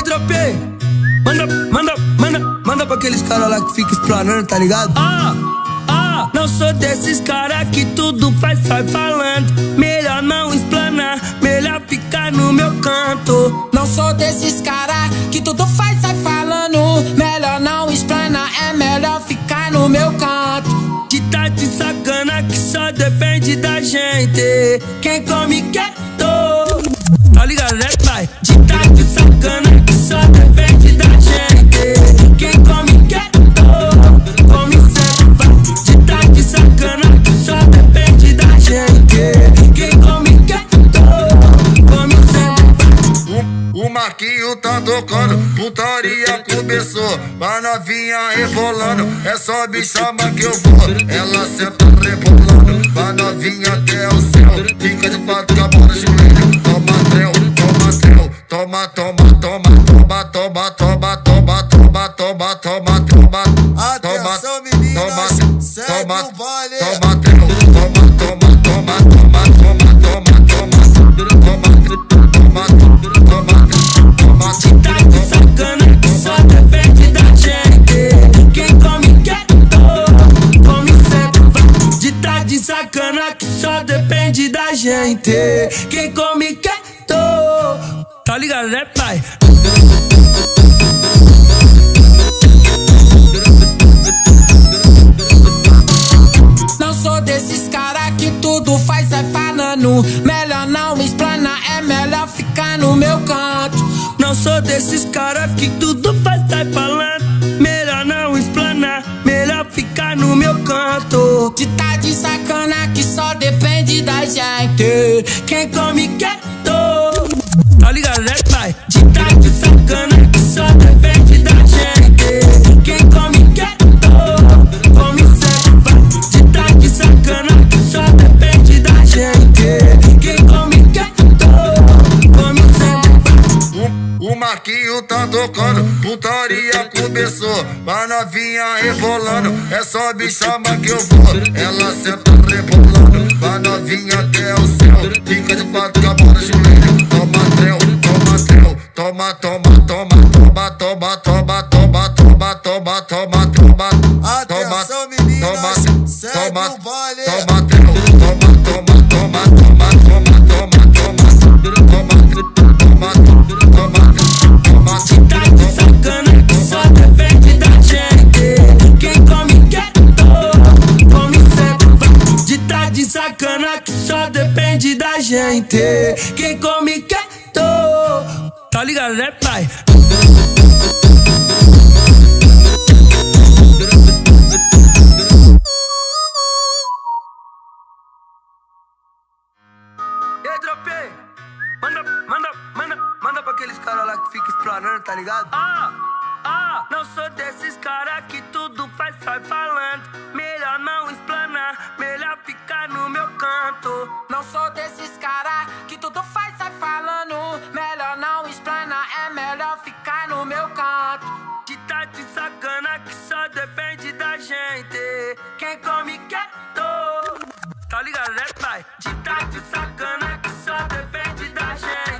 Tropei, manda pra aqueles caras lá que ficam explanando, tá ligado? Não sou desses caras que tudo faz, sai falando. Melhor não explanar, melhor ficar no meu canto. Não sou desses caras que tudo faz, sai falando. Melhor não explanar, é melhor ficar no meu canto. De tá de sacana que só depende da gente. Quem come quieto, tá ligado, né, pai? De tá de sacana que só depende da gente. Quem come quieto, come sempre vai. De tá de sacana que só depende da gente. Quem come quieto, come sempre vai. O Marquinho tá tocando, putaria começou. Vai novinha rebolando, é só me chamar que eu vou. Ela senta rebolando, vai novinha até o céu. Fica de fato com a bola no joelho. Toma trel, toma trel, toma, toma, toma, toma, toma, toma, toma, toma, toma, toma, toma. Atenção meninas, segue o baile. Toma trel, toma, toma, toma, toma, toma, toma, toma, toma, toma, toma. De tá de sacana que só depende da gente. Quem come quieto, come sempre vai. De tá de sacana que só depende da gente. Quem come quieto, tá ligado, né, pai? Não sou desses caras que tudo faz, sai falando. Melhor não explanar, é melhor ficar no meu canto. Não sou desses caras que tudo faz, sai falando. Melhor não explanar, melhor ficar no meu canto. De tá de sacana que só depende da gente. Quem come quieto, tá ligado, né, pai? De tá de sacana que só depende da gente. Quem come quieto, come sempre vai. De tá de sacana que só depende da gente. Quem come quieto, come sempre vai. O Marquinho tá tocando, putaria começou. Vai novinha rebolando, é só me chamar que eu vou. Ela senta rebolando, vai novinha até o céu. Fica de fato com a bola no joelho. Toma trel, toma trel, toma, toma, toma, toma, toma, toma, toma, toma, toma, toma, toma. Atenção meninas, segue o baile. Toma trel, toma, toma, toma, toma, toma, toma, toma, toma. De tá de sacana que só depende da gente. Quem come quieto, come sempre vai. De tá de sacana que só depende da gente. Quem come quieto, tá ligado, né, pai? Tropei, manda pra aqueles caras lá que ficam explanando, tá ligado? Não sou desses caras que tudo faz, sai falando. Melhor não explanar, melhor ficar no meu canto. Não sou desses caras que tudo faz, sai falando. Melhor não explanar, é melhor ficar no meu canto. De tá de sacana que só depende da gente. Quem come quieto, tá ligado, né, pai? De tá de sacana que só depende da gente.